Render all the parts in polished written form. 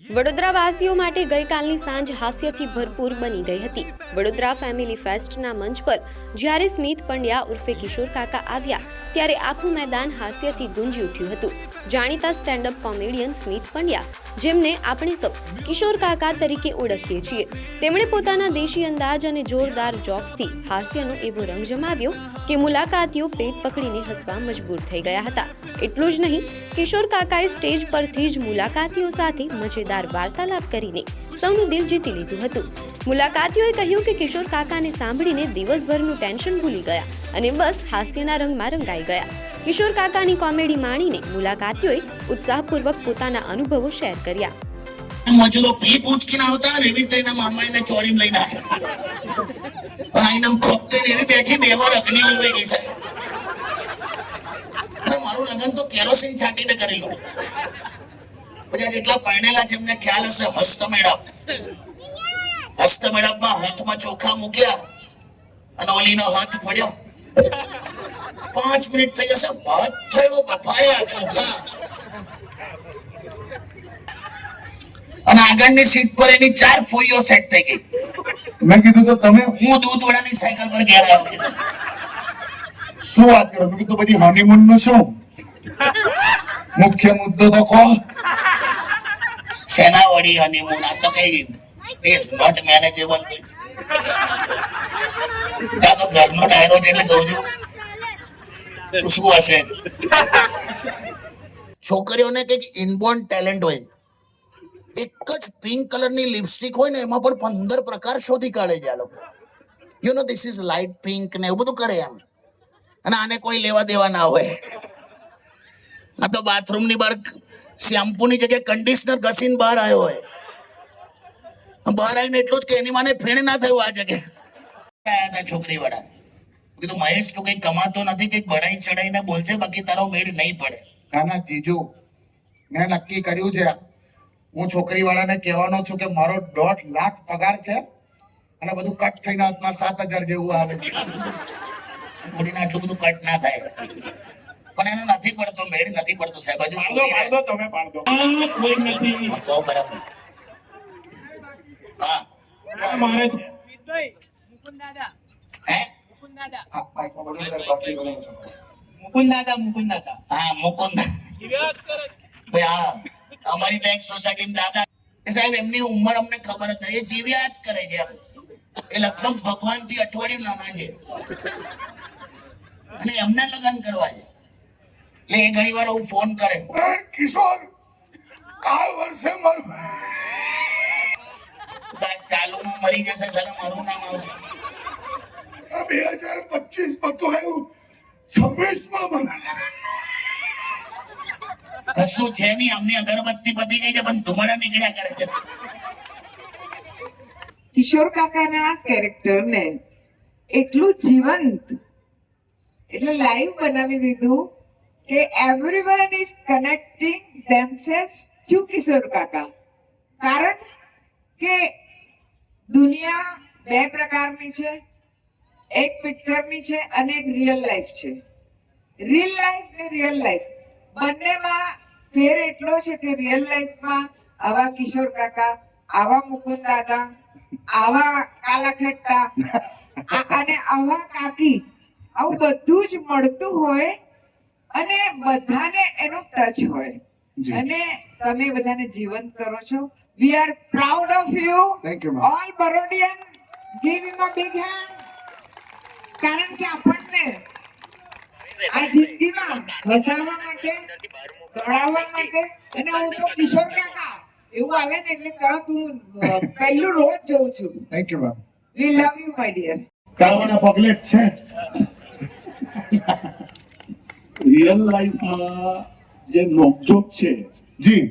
વડોદરાવાસીઓ માટે ગઈકાલની સાંજ હાસ્યથી ભરપૂર બની ગઈ હતી। વડોદરા ફેમિલી ફેસ્ટના મંચ પર જ્યારે સ્મિત પંડ્યા ઉર્ફે કિશોર કાકા આવ્યા ત્યારે આખું મેદાન હાસ્યથી ગુંજી ઉઠ્યું હતું। જાણીતા સ્ટેન્ડઅપ કોમેડિયન સ્મિત પંડ્યા, જેમને આપણે સૌ કિશોર કાકા તરીકે ઓળખીએ છીએ, તેમણે પોતાના દેશી અંદાજ અને જોરદાર જોક્સથી હાસ્યનો એવો રંગ જમાવ્યો કે મુલાકાતીઓ પેટ પકડીને હસવા મજબૂર થઈ ગયા હતા। એટલું જ નહીં, કિશોર કાકાએ સ્ટેજ પરથી જ મુલાકાતીઓ સાથે મજેદાર વાર્તાલાપ કરીને સૌનું દિલ જીતી લીધું હતું। મુલાકાતીઓએ કહ્યું કે કિશોર કાકાને સાંભળીને દિવસભરનું ટેન્શન ભૂલી ગયા અને બસ હાસ્યના રંગમાં રંગાઈ ગયા। કિશોર કાકાની કોમેડી માણીને મુલાકાતીઓએ ઉત્સાહપૂર્વક પોતાના અનુભવો શેર કર્યા। મજૂરો પી પૂંચકીને આવતા ને એવી રીતે એના મામાને ચોરીને લઈને આવ્યા। આઈનમ ફક્ત એવી બેઠી બે વાર અગ્નિ ઉલવાઈ ગઈ છે। મારું લગ્ન તો કેરોસીન છાંટીને કરેલું। બધા જેટલા પરણેલા છે એમને ખ્યાલ હશે, હસ્તમેળાપમાં હાથમાં ચોખા મૂક્યા અને ઓલીનો હાથ પડ્યો, 5 મિનિટ થઈ જશે, ભાત થયો, બફાયા ચોખા, અને આગળની સીટ પર એની 4 ફોઈઓ સેટ થઈ ગઈ। મેં કીધું તો તમે હું દૂધવાળાની સાયકલ પર ઘેર આવ્યો। શું વાત કરો? મેં કીધું પછી હનીમૂન નું શું? મુખ્ય મુદ્દો તો કહો। સેના વડી હનીમૂન? આ તો કઈ ઇઝ નોટ મેનેજેબલ। ત્યાં તો ઘરનો ડાયરો છે એટલે કહું છું શું હશે। છોકરીઓને કઈક ઇનબોર્ન ટેલેન્ટ હોય। એક જ પિંક કલરની લિપસ્ટિક હોય ને એમાં પણ 15 પ્રકાર શોધી કાઢે છે આ લોકો। You know this is light pink ને એવું બધું કરે એમ, અને આને કોઈ લેવા દેવા ના હોય। આ તો બાથરૂમ ની બહાર શેમ્પુ ની જગ્યાએ કન્ડિશનર ઘસીને બહાર આવ્યો હોય। બહાર આવીને એટલું જ કે એની માને ફેણ ના થયું આ જગ્યાએ। છોકરી વાળા કીધું, મહેશ તું કઈ કમાતો નથી, કઈક બઢાઈ ચડાઈને બોલશે, બાકી તારો મેળ નહીં પડે। ના જીજુ, મેં નક્કી કર્યું છે, હું છોકરી વાળાને કહેવાનો છું કે મારો 1.5 લાખ પગાર છે અને બધું કટ થઈને હાથમાં 7000 જેવું આવે છે। છોકરીને આટલું બધું કટ ના થાય, પણ એનું નથી પડતો, મેળ નથી પડતો સાહેબ। હજુ શું તો બરાબર। હા મારે છે મુકુંદ દાદા હા મુકુંદ ભાઈ, હા અમારી તો એક સોસાયટીમાં દાદા સાહેબ, એમની ઉંમર અમને ખબર હતી, એ જીવ્યા જ કરે છે। એ લગભગ ભગવાનથી અઠવાડિયું નાના છે અને એમને લગ્ન કરવા છે એટલે એ ઘણી વાર હું ફોન કરે, કિશોર આ વર્ષે મારું ચાલુમાં મરી જશે, ચાલો મારું નામ આવશે। 2025 પતો આવ્યું, 26 માં કશું છે નહીં, અમની અગરબત્તી પતી ગઈ છે પણ ધુમાડા નીકળ્યા કરે છે। કિશોર કાકાના કેરેક્ટરને એટલું જીવંત એટલે લાઈવ બનાવી દીધું કે everyone is connecting themselves two કિશોર કાકા। કારણ કે દુનિયા 2 પ્રકારની છે, એક પિક્ચરની છે અને એક રિયલ લાઈફ છે। રિયલ લાઈફ ને રિયલ લાઈફ બંનેમાં ફેર એટલો છે કે રિયલ લાઈફમાં આવા કિશોર કાકા, આવા મુકુંદ દાદા, આવા કાલા ખટ્ટા અને આવા કાકી, આવું બધું જ મળતું હોય અને બધાને એનું ટચ હોય, અને તમે બધાને જીવંત કરો છો। We are proud of you. Thank you, ma'am. All Barodian, give him a big hand. કારણ કે આપણને આ જિંદગીમાં હસાવવા માટે, દોડાવવા માટે, અને હું તો કિશોર કાકા એવું આવે ને એટલે તરત હું પહેલું રોજ જોઉં છું। Thank you ma'am. We love you, my dear. કાવાના પગલે જ છે। રિયલ લાઈફમાં જે નોકઝોક છે જી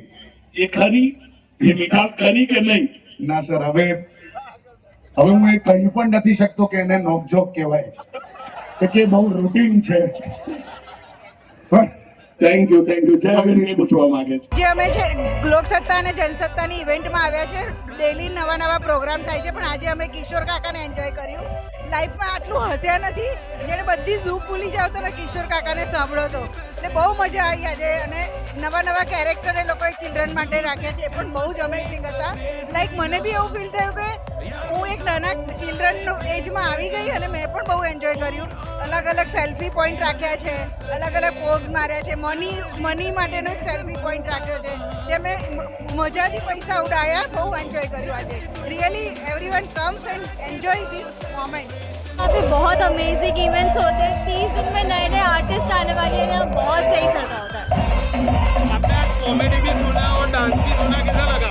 એ ખરી, એ મીઠાશ ખરી કે નહીં? ના સર, હવે હું એ કહી પણ નથી શકતો કે એને નોકઝોક કહેવાય, કે બહુ રૂટીન છે। પણ થેન્ક યુ જયાબેન એ પૂછવા માંગે છે। જે અમે છે લોકસત્તા અને જનસત્તાની ઇવેન્ટમાં આવ્યા છે, ડેલી નવા પ્રોગ્રામ થાય છે, પણ આજે અમે કિશોર કાકાને એન્જોય કર્યું। લાઈફમાં આટલું હસ્યા નથી જેને બધી જ દુઃખ ભૂલી જાઓ તમે કિશોર કાકાને સાંભળો તો એટલે બહુ મજા આવી આજે. અને નવા નવા કેરેક્ટર એ લોકોએ ચિલ્ડ્રન માટે રાખ્યા છે એ પણ બહુ જ અમેઝિંગ હતા. લાઈક મને બી એવું ફીલ થયું કે હું એક નાના ચિલ્ડ્રન એજમાં આવી ગઈ અને મેં પણ બહુ એન્જોય કર્યું. અલગ અલગ સેલ્ફી પોઈન્ટ રાખ્યા છે, અલગ અલગ પોઝ માર્યા છે, મની માટેનો એક સેલ્ફી પોઈન્ટ રાખ્યો છે. તે મેં મજાથી પૈસા ઉડાડ્યા, બહુ એન્જોય કર્યું આજે. Really everyone comes and enjoy this moment. यहाँ पे बहुत अमेजिंग इवेंट्स होते हैं. 30 दिन में नए नए आर्टिस्ट आने वाले हैं. यहाँ बहुत सही चल रहा होता है. आपने आज कॉमेडी भी सुना और डांस भी सुना, कैसा लगा?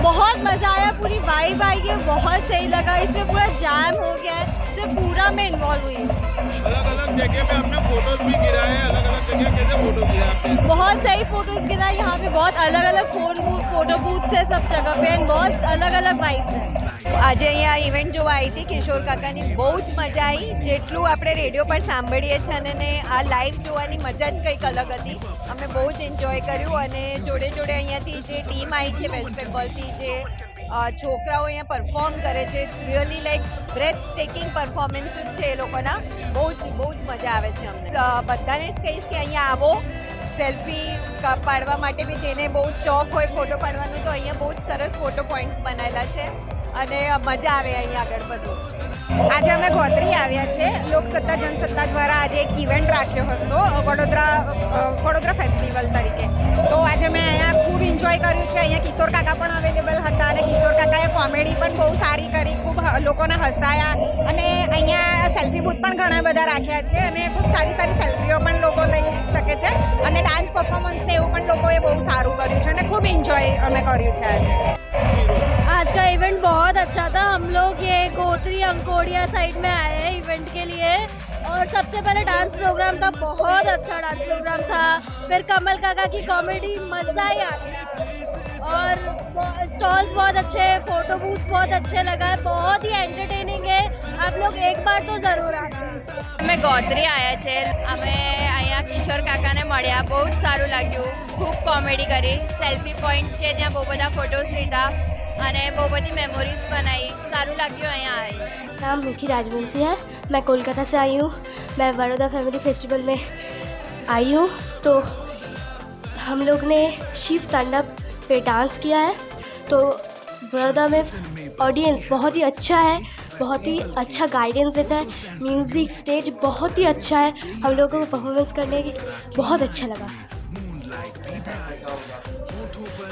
बहुत मज़ा आया. पूरी वाइब आई है, बहुत सही लगा. इसमें पूरा जैम हो गया है, इसमें पूरा मैं इन्वॉल्व हुई हूँ. अलग अलग जगह पे आपने फोटोज भी गिराए हैं. अलग अलग जगह कैसे फोटो गिराए आपने? बहुत सही फोटोज गिरा. यहाँ पे बहुत अलग अलग फोटो बूथ है सब जगह पे. एंड बहुत अलग अलग वाइब्स है. આજે અહીંયા ઇવેન્ટ જોવા આવી હતી કિશોર કાકાની, બહુ જ મજા આવી. જેટલું આપણે રેડિયો પર સાંભળીએ છીએ અને આ લાઈવ જોવાની મજા જ કંઈક અલગ હતી. અમે બહુ જ એન્જોય કર્યું. અને જોડે જોડે અહીંયાથી જે ટીમ આવી છે વેસ્ટ બેંગોલથી, જે છોકરાઓ અહીંયા પરફોર્મ કરે છે, it's really like breathtaking performances છે એ લોકોના. બહુ જ મજા આવે છે અમને. બધાને જ કહીશ કે અહીંયા આવો, સેલ્ફી પાડવા માટે બી જેને બહુ જ શોખ હોય ફોટો પાડવાનો, તો અહીંયા બહુ જ સરસ ફોટો પોઈન્ટ્સ બનાવેલા છે અને મજા આવે અહીંયા આગળ બધું. આજે અમે ગોત્રી આવ્યા છે. લોકસત્તા જનસત્તા દ્વારા આજે એક ઇવેન્ટ રાખ્યો હતો વડોદરા ફેસ્ટિવલ તરીકે. તો આજે મેં અહીંયા ખૂબ એન્જોય કર્યું છે. અહીંયા કિશોર કાકા પણ અવેલેબલ હતા અને કિશોર કાકાએ કોમેડી પણ બહુ સારી કરી, ખૂબ લોકોને હસાયા. અને અહીંયા સેલ્ફી બૂથ પણ ઘણા બધા રાખ્યા છે અને ખૂબ સારી સારી સેલ્ફીઓ પણ લોકો લઈ શકે છે. અને ડાન્સ પરફોર્મન્સ ને એવું પણ લોકોએ બહુ સારું કર્યું છે અને ખૂબ એન્જોય અમે કર્યું છે આજે. आज का इवेंट बहुत अच्छा था. हम लोग ये गोत्री अंकोड़िया साइड में आए हैं इवेंट के लिए. और सबसे पहले डांस प्रोग्राम था, बहुत अच्छा डांस प्रोग्राम था. फिर कमल काका की कॉमेडी, मज़ा ही आ गया. और स्टॉल्स बहुत अच्छे, फोटो बूथ बहुत अच्छे लगा है, बहुत ही एंटरटेनिंग है. आप लोग एक बार तो ज़रूर आए. અમે ગોત્રી આવ્યા છે. અમે અહીંયા કિશોર કાકાને મળ્યા, બહુ જ સારું લાગ્યું. ખૂબ કોમેડી કરી, સેલ્ફી પોઈન્ટ્સ છે ત્યાં બહુ બધા ફોટોઝ લીધા અને બહુ બધી મેમોરીઝ બનાવી. સારું લાગ્યું અહીંયા આવી. नाम मीठी राजवंशी है. मैं कोलकाता से आई हूँ. मैं बड़ौदा फैमिली फेस्टिवल में आई हूँ. तो हम लोग ने शिव तांडव पे डांस किया है. तो बड़ौदा में ऑडियंस बहुत ही अच्छा है, बहुत ही अच्छा गाइडेंस देता है. म्यूज़िक स्टेज बहुत ही अच्छा है. हम लोगों को परफॉर्मेंस करने की बहुत अच्छा लगा.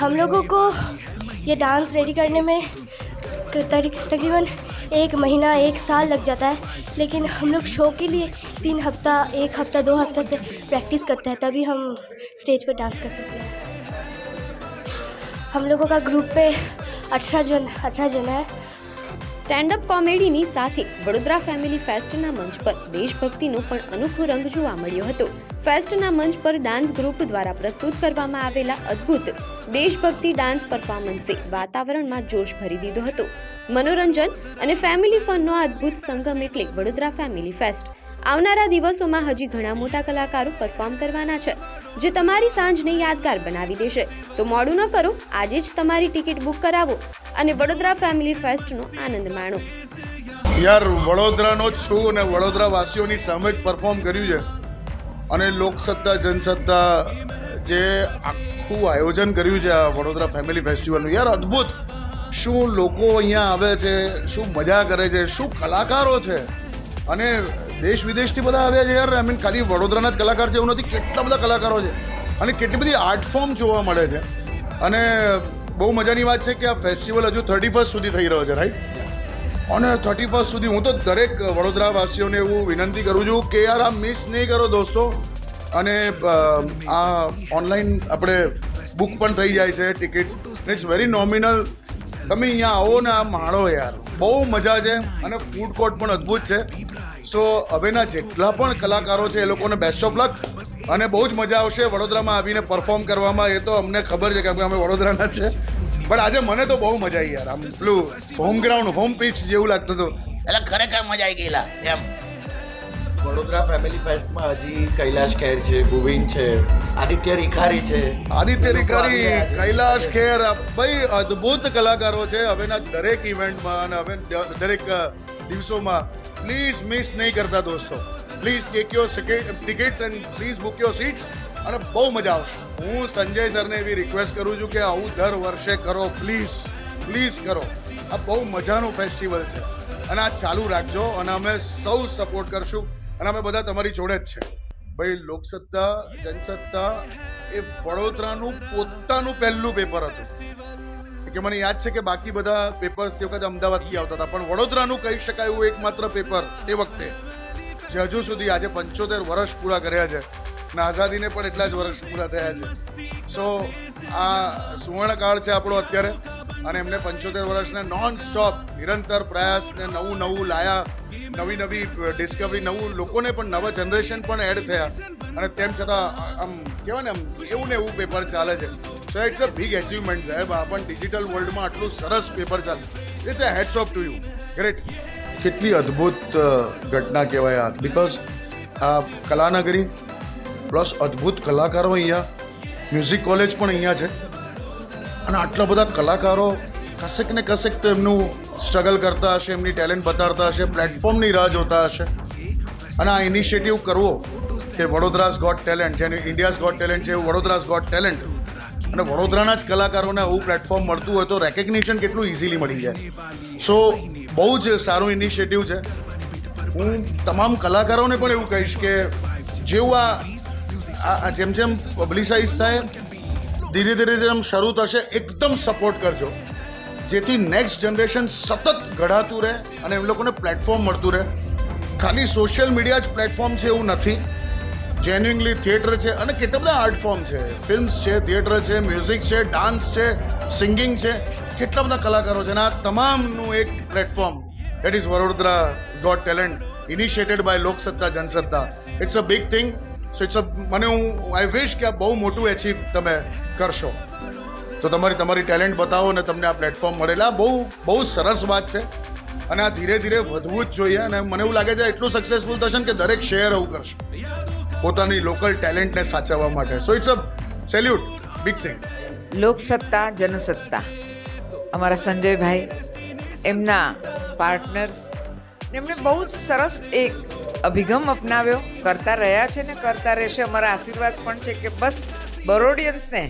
हम लोगों को ये डांस रेडी करने में तकरीबन 1 महीना 1 साल लग जाता है. लेकिन हम लोग शो के लिए 3 हफ्ता 1 हफ्ता 2 हफ्ता से प्रैक्टिस करते हैं, तभी हम स्टेज पर डांस कर सकते हैं. हम लोगों का ग्रुप पे 18 जन है. સ્ટેન્ડઅપ કોમેડીની સાથે વડોદરા ફેમિલી ફેસ્ટના મંચ પર દેશભક્તિનો પણ અનોખો રંગ જોવા મળ્યો હતો. ફેસ્ટના મંચ પર ડાન્સ ગ્રુપ દ્વારા પ્રસ્તુત કરવામાં આવેલા અદ્ભુત દેશભક્તિ ડાન્સ પરફોર્મન્સે વાતાવરણમાં જોશ ભરી દીધો હતો. મનોરંજન અને ફેમિલી ફનનો આ અદ્ભુત સંગમ એટલે વડોદરા ફેમિલી ફેસ્ટ. આવનારા દિવસોમાં હજી ઘણા મોટા કલાકારો પરફોર્મ કરવાના છે, જે તમારી સાંજને યાદગાર બનાવી દેશે. તો મોડું ન કરો, આજે જ તમારી ટિકિટ બુક કરાવો અને વડોદરા ફેમિલી ફેસ્ટનો આનંદ માણો. યાર વડોદરાનો જ છું અને વડોદરા વાસીઓની સામે જ પરફોર્મ કર્યું છે. અને લોકસત્તા જનસત્તા જે આખું આયોજન કર્યું છે આ વડોદરા ફેમિલી ફેસ્ટિવલનું, યાર અદ્ભુત. શું લોકો અહીંયા આવે છે, શું મજા કરે છે, શું કલાકારો છે. અને દેશ વિદેશથી બધા આવ્યા છે યાર. આઈ મીન ખાલી વડોદરાના જ કલાકાર છે એવું નથી, કેટલા બધા કલાકારો છે અને કેટલી બધી આર્ટ ફોર્મ જોવા મળે છે. અને બહુ મજાની વાત છે કે આ ફેસ્ટિવલ હજુ 31 સુધી થઈ રહ્યો છે, રાઈટ? અને 31 સુધી હું તો દરેક વડોદરાવાસીઓને એવું વિનંતી કરું છું કે યાર આ મિસ નહીં કરો દોસ્તો. અને આ ઓનલાઈન આપણે બુક પણ થઈ જાય છે ટિકિટ્સ. It's very nominal. તમે અહીંયા આવો ને આ માણો યાર, બહુ મજા છે. અને ફૂડ કોર્ટ પણ અદ્ભુત છે. સો હવેના જેટલા પણ કલાકારો છે એ લોકોને બેસ્ટ ઓફ લક અને બહુ જ મજા આવશે વડોદરામાં આવીને પરફોર્મ કરવામાં. એ તો અમને ખબર છે કેમ કે અમે વડોદરાના જ છે. પણ આજે મને તો બહુ મજા આવી યાર. આમ પેલું હોમ ગ્રાઉન્ડ, હોમ પિચ જેવું લાગતું હતું. એટલે ખરેખર મજા આવી ગયેલા એમ. વડોદરા ફેમિલી ફેસ્ટમાં હજી કૈલાશ ખેર છે, ભુવિન છે, આદિત્ય રીખારી છે. આદિત્ય રીખારી, કૈલાશ ખેર, ભાઈ અદ્ભુત કલાકારો છે હવેના દરેક ઇવેન્ટમાં અને હવે દરેક દિવસોમાં પ્લીઝ મિસ નહીં કરતા દોસ્તો. Please take your tickets and please book your seats અને બહુ મજા આવશે. હું સંજય સરને એવી રિક્વેસ્ટ કરું છું કે આવું દર વર્ષે કરો, પ્લીઝ કરો. આ બહુ મજાનું ફેસ્ટિવલ છે અને આ ચાલુ રાખજો અને અમે સૌ સપોર્ટ કરશું અને અમે બધા તમારી જોડે જ છે. ભાઈ, લોકસત્તા જનસત્તા એ વડોદરાનું પોતાનું પહેલું પેપર હતું કે મને યાદ છે કે બાકી બધા પેપર્સ તે વખતે અમદાવાદથી આવતા હતા, પણ વડોદરાનું કહી શકાય એવું એકમાત્ર પેપર તે વખતે જે હજુ સુધી આજે 75 વર્ષ પૂરા કર્યા છે અને આઝાદીને પણ એટલા જ વર્ષ પૂરા થયા છે. સો આ સુવર્ણકાળ છે આપણો અત્યારે અને એમને 75 વર્ષને નોન સ્ટોપ નિરંતર પ્રયાસ ને નવું લાયા, નવી ડિસ્કવરી, નવું લોકોને પણ નવા જનરેશન પણ એડ થયા અને તેમ છતાં આમ કહેવાય ને આમ એવું ને એવું પેપર ચાલે છે. So it's a big achievement સાહેબ. આ પણ ડિજિટલ વર્લ્ડમાં આટલું સરસ પેપર ચાલે, it's a heads off to you. Great. કેટલી અદ્ભુત ઘટના કહેવાય આ, બિકોઝ આ કલાનગરી પ્લસ અદ્ભુત કલાકારો અહીંયા, મ્યુઝિક કોલેજ પણ અહીંયા છે અને આટલા બધા કલાકારો કશેક ને કશેક તો એમનું સ્ટ્રગલ કરતા હશે, એમની ટેલેન્ટ બતાડતા હશે, પ્લેટફોર્મની રાહ જોતા હશે અને આ ઇનિશિયેટિવ કરવો કે વડોદરાઝ ગોટ ટેલેન્ટ, જેને ઇન્ડિયાઝ ગોટ ટેલેન્ટ છે એવું વડોદરાઝ ગોટ ટેલેન્ટ અને વડોદરાના જ કલાકારોને આવું પ્લેટફોર્મ મળતું હોય તો રેકગ્નિશન કેટલું ઇઝીલી મળી જાય. સો બહુ જ સારું ઇનિશિયેટિવ છે. હું તમામ કલાકારોને પણ એવું કહીશ કે જેવું આ જેમ પબ્લિસાઇઝ થાય, ધીરે ધીરે જેમ શરૂ થશે, એકદમ સપોર્ટ કરજો જેથી નેક્સ્ટ જનરેશન સતત ઘડાતું રહે અને એમ લોકોને પ્લેટફોર્મ મળતું રહે. ખાલી સોશિયલ મીડિયા જ પ્લેટફોર્મ છે એવું નથી. જેન્યુઇનલી થિયેટર છે અને કેટલા બધા આર્ટ ફોર્મ છે, ફિલ્મ્સ છે, થિયેટર છે, મ્યુઝિક છે, ડાન્સ છે, સિંગિંગ છે, કેટલા બધા કલાકારો છે અને આ તમામનું એક platform that is Vadodara got talent initiated by Loksatta Jansatta. It's a big thing. So it's મને આઈ વિશ કે આ બહુ મોટું એચીવ તમે કરશો તો તમારી ટેલેન્ટ બતાવો અને તમને આ પ્લેટફોર્મ મળેલા બહુ સરસ વાત છે અને આ ધીરે ધીરે વધવું જ જોઈએ અને મને એવું લાગે છે એટલું સક્સેસફુલ થશે ને કે દરેક શહેર આવું કરશે પોતાની લોકલ ટેલેન્ટને સાચવવા માટે. So it's a salute, big thing. Loksatta Jansatta અમારા સંજયભાઈ, એમના પાર્ટનર્સ, એમણે બહુ જ સરસ એક અભિગમ અપનાવ્યો, કરતા રહ્યા છે ને કરતા રહેશે. અમારા આશીર્વાદ પણ છે કે બસ બરોડિયન્સને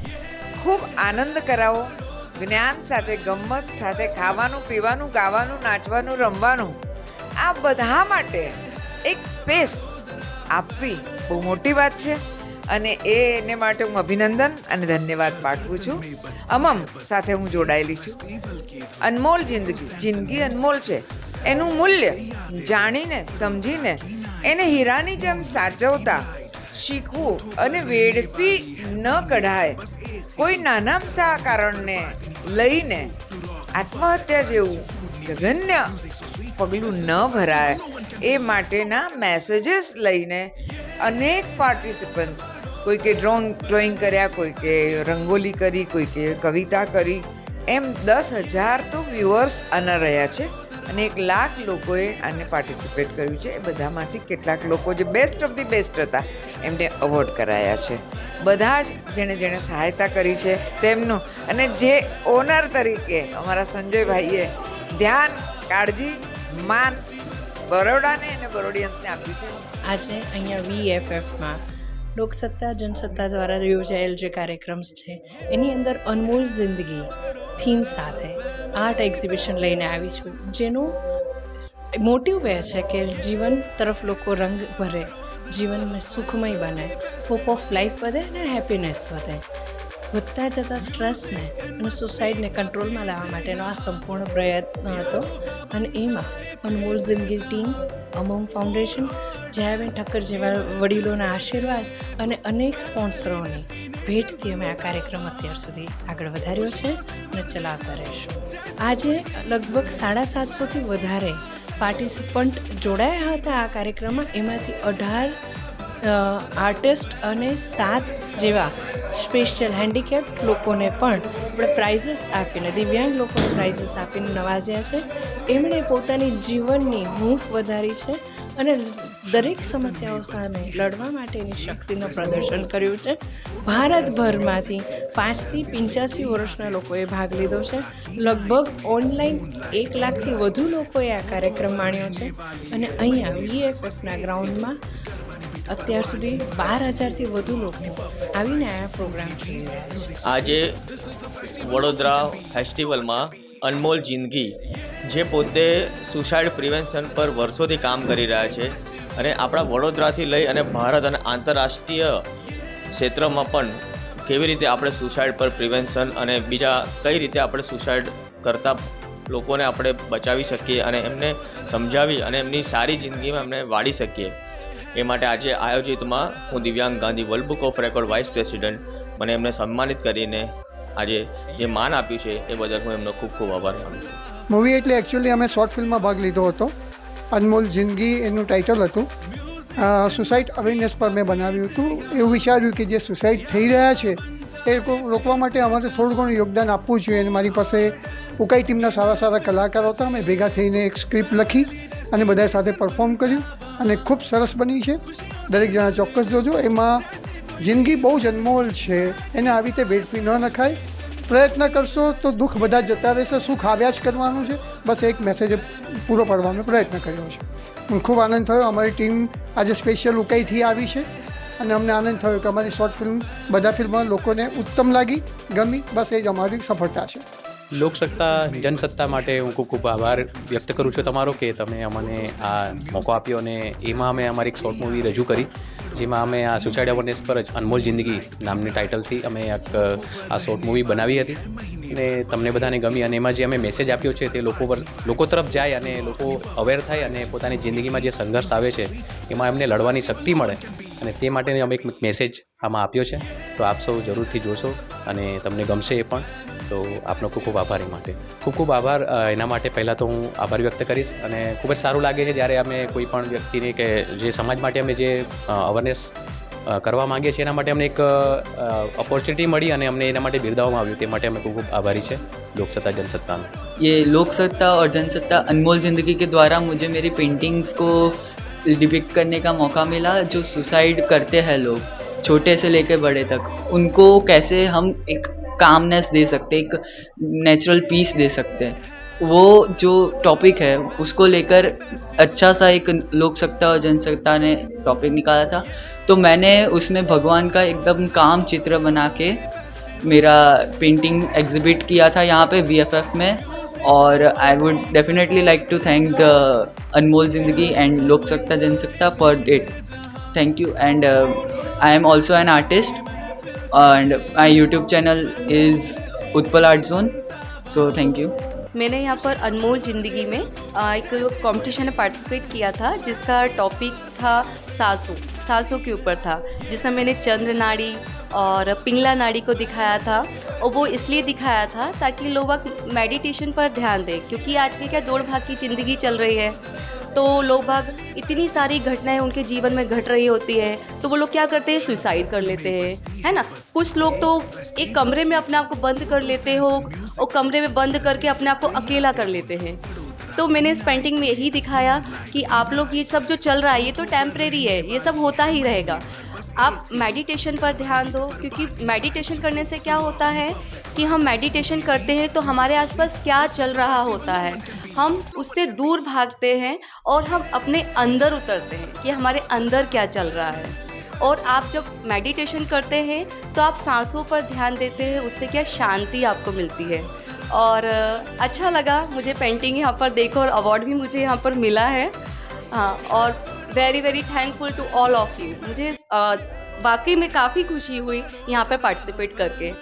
ખૂબ આનંદ કરાવો, જ્ઞાન સાથે, ગમ્મત સાથે, ખાવાનું, પીવાનું, ગાવાનું, નાચવાનું, રમવાનું, આ બધા માટે એક સ્પેસ આપવી બહુ મોટી વાત છે અને એને માટે હું અભિનંદન અને ધન્યવાદ પાઠવું છું. અમમ સાથે હું જોડાયેલી છું. અનમોલ જિંદગી અનમોલ છે. એનું મૂલ્ય જાણીને સમજીને એને હીરાની જેમ સાચવતા શીખવું અને વેડફી ન કઢાય, કોઈ નાનામતા કારણને લઈને આત્મહત્યા જેવું જઘન્ય પગલું ન ભરાય એ માટેના મેસેજીસ લઈને અનેક પાર્ટિસિપન્ટ્સ, કોઈકે ડ્રોઈંગ કર્યા, કોઈકે રંગોલી કરી, કોઈકે કવિતા કરી, એમ 10,000 તો વ્યુઅર્સ આના રહ્યા છે અને 1 લાખ લોકોએ આને પાર્ટિસિપેટ કર્યું છે. એ બધામાંથી કેટલાક લોકો જે બેસ્ટ ઓફ ધી બેસ્ટ હતા એમને અવોર્ડ કરાયા છે. બધા જ જેણે સહાયતા કરી છે તેમનું અને જે ઓનર તરીકે અમારા સંજયભાઈએ ધ્યાન, કાળજી, માન બરોડાને અને બરોડિયન્સને આપ્યું છે. આજે અહીંયા VFFમાં લોકસત્તા જનસત્તા દ્વારા યોજાયેલ જે કાર્યક્રમ છે એની અંદર અનમોલ જિંદગી થીમ સાથે આર્ટ એક્ઝિબિશન લઈને આવી છું, જેનું મોટિવ એ છે કે જીવન તરફ લોકો રંગ ભરે, જીવન સુખમય બને, હોપ ઓફ લાઈફ વધે અને હેપીનેસ વધે. વધતા જતા સ્ટ્રેસને અને સુસાઇડને કંટ્રોલમાં લાવવા માટેનો આ સંપૂર્ણ પ્રયત્ન હતો અને એમાં અનમોલ જિંદગી ટીમ, અમમ ફાઉન્ડેશન, જયાબેન ઠક્કર જેવા વડીલોના આશીર્વાદ અને અનેક સ્પોન્સરોની ભેટથી અમે આ કાર્યક્રમ અત્યાર સુધી આગળ વધાર્યો છે અને ચલાવતા રહીશું. આજે લગભગ 750થી વધારે પાર્ટિસિપન્ટ જોડાયા હતા આ કાર્યક્રમમાં. એમાંથી 18 આર્ટિસ્ટ અને 7 જેવા સ્પેશિયલ હેન્ડીકેપ્ડ લોકોને પણ આપણે પ્રાઇઝીસ આપીને, દિવ્યાંગ લોકોને પ્રાઇઝીસ આપીને નવાજ્યા છે. એમણે પોતાની જીવનની હૂંફ વધારી છે અને દરેક સમસ્યાઓ સામે લડવા માટેની શક્તિનું પ્રદર્શન કર્યું છે. ભારતભરમાંથી 5થી 85 વર્ષના લોકોએ ભાગ લીધો છે. લગભગ ઓનલાઈન 1 લાખથી વધુ લોકોએ આ કાર્યક્રમ માણ્યો છે અને અહીંયા VFFના ગ્રાઉન્ડમાં અત્યાર સુધી 12,000થી વધુ લોકો આવીને આ પ્રોગ્રામ જોઈ રહ્યા છે. આજે વડોદરા ફેસ્ટિવલમાં અનમોલ જિંદગી જે પોતે સુસાઇડ પ્રિવેન્શન પર વર્ષોથી કામ કરી રહ્યા છે અને આપણા વડોદરાથી લઈ અને ભારત અને આંતરરાષ્ટ્રીય ક્ષેત્રમાં પણ કેવી રીતે આપણે સુસાઇડ પર પ્રિવેન્શન અને બીજા કઈ રીતે આપણે સુસાઇડ કરતા લોકોને આપણે બચાવી શકીએ અને એમને સમજાવી અને એમની સારી જિંદગીમાં એમને વાળી શકીએ એ માટે આજે આયોજિતમાં હું Divyang Gandhi world book of record vice president મને એમને સન્માનિત કરીને આજે જે માન આપ્યું છે એ બદલ હું એમનો ખૂબ ખૂબ આભાર માનું છું. મૂવી એટલે એકચ્યુઅલી અમે શોર્ટ ફિલ્મમાં ભાગ લીધો હતો. અનમોલ જિંદગી એનું ટાઇટલ હતું. સુસાઇડ અવેરનેસ પર મેં બનાવ્યું હતું. એવું વિચાર્યું કે જે સુસાઇડ થઈ રહ્યા છે એ રોકવા માટે અમારે થોડું ઘણું યોગદાન આપવું જોઈએ અને મારી પાસે ઉકાઈ ટીમના સારા સારા કલાકારો હતા. અમે ભેગા થઈને એક સ્ક્રિપ્ટ લખી અને બધા સાથે પરફોર્મ કર્યું અને ખૂબ સરસ બની છે. દરેક જણા ચોક્કસ જોજો. એમાં જિંદગી બહુ જ અનમોલ છે, એને આવી રીતે વેડફી ન નખાય. પ્રયત્ન કરશો તો દુઃખ બધા જતા રહેશે, સુખ આવ્યા જ કરવાનું છે. બસ એક મેસેજ પૂરો પાડવાનો પ્રયત્ન કર્યો છે. મને ખૂબ આનંદ થયો. અમારી ટીમ આજે સ્પેશિયલ ઉકાઈથી આવી છે અને અમને આનંદ થયો કે અમારી શોર્ટ ફિલ્મ બધા ફિલ્મમાં લોકોને ઉત્તમ લાગી, ગમી. બસ એ જ અમારી સફળતા છે. લોકસત્તા જનસત્તા માટે હું ખૂબ ખૂબ આભાર વ્યક્ત કરું છું તમારો કે તમે અમને આ મોકો આપ્યો અને એમાં અમે અમારી એક શોર્ટ મૂવી રજૂ કરી જેમાં અમે આ સુસાઇડ અવેરનેસ પર જ અનમોલ જિંદગી નામની ટાઇટલથી અમે એક આ શોર્ટ મૂવી બનાવી હતી અને તમને બધાને ગમી અને એમાં જે અમે મેસેજ આપ્યો છે તે લોકો તરફ જાય અને લોકો અવેર થાય અને પોતાની જિંદગીમાં જે સંઘર્ષ આવે છે એમાં એમને લડવાની શક્તિ મળે અને તે માટે અમે એક મેસેજ આમાં આપ્યો છે. તો આપ સૌ જરૂરથી જોશો અને તમને ગમશે એ પણ. તો આપનો ખૂબ ખૂબ આભાર. એ માટે ખૂબ ખૂબ આભાર. એના માટે પહેલાં તો હું આભાર વ્યક્ત કરીશ અને ખૂબ જ સારું લાગે છે જ્યારે અમે કોઈ પણ વ્યક્તિને કે જે સમાજ માટે અમે જે અવેરનેસ કરવા માંગીએ છીએ એના માટે અમને એક ઓપોર્ચ્યુનિટી મળી અને અમને એના માટે બિરદાવવામાં આવ્યું. તે માટે અમે ખૂબ ખૂબ આભારી છે લોકસત્તા जनसत्ता. ये लोकसत्ता और जनसत्ता अनमोल ज़िंदगी के द्वारा मुझे मेरी पेंटिंग्स को डिपिक्ट करने का मौका मिला. जो सुसाइड करते हैं लोग छोटे से लेकर बड़े तक, उनको कैसे हम एक कामनेस दे सकते, एक नेचुरल पीस दे सकते हैं, वो जो टॉपिक है उसको लेकर अच्छा सा एक लोकसत्ता और जनसत्ता ने टॉपिक निकाला था. तो मैंने उसमें भगवान का एकदम काम चित्र बना के मेरा पेंटिंग एग्जिबिट किया था यहाँ पे VFF में. और I would definitely like to thank the Anmol Zindagi and Loksatta Jansatta for it. Thank you. And I am also an artist and my YouTube channel is Utpal Art Zone. So thank you. मैंने यहाँ पर अनमोल ज़िंदगी में एक कंपटीशन में participate किया था जिसका टॉपिक था सासों के ऊपर था, जिसमें मैंने चंद्र नाड़ी और पिंगला नाड़ी को दिखाया था. और वो इसलिए दिखाया था ताकि लोग मेडिटेशन पर ध्यान दें, क्योंकि आज की क्या दौड़ भाग की ज़िंदगी चल रही है तो लोग भाग इतनी सारी घटनाएं उनके जीवन में घट रही होती है तो वो लोग क्या करते हैं, सुसाइड कर लेते हैं, है ना. कुछ लोग तो एक कमरे में अपने आप को बंद कर लेते हो और कमरे में बंद करके अपने आप को अकेला कर लेते हैं. तो मैंने इस पेंटिंग में यही दिखाया कि आप लोग ये सब जो चल रहा है ये तो टेम्परेरी है, ये सब होता ही रहेगा. आप मेडिटेशन पर ध्यान दो, क्योंकि मेडिटेशन करने से क्या होता है कि हम मेडिटेशन करते हैं तो हमारे आसपास क्या चल रहा होता है हम उससे दूर भागते हैं और हम अपने अंदर उतरते हैं कि हमारे अंदर क्या चल रहा है. और आप जब मेडिटेशन करते हैं तो आप सांसों पर ध्यान देते हैं, उससे क्या शांति आपको मिलती है. और अच्छा लगा मुझे पेंटिंग यहाँ पर देखो और अवार्ड भी मुझे यहाँ पर मिला है. हाँ, और very very thankful to all of you. मुझे वाकई में काफ़ी खुशी हुई यहाँ पर पार्टिसिपेट करके.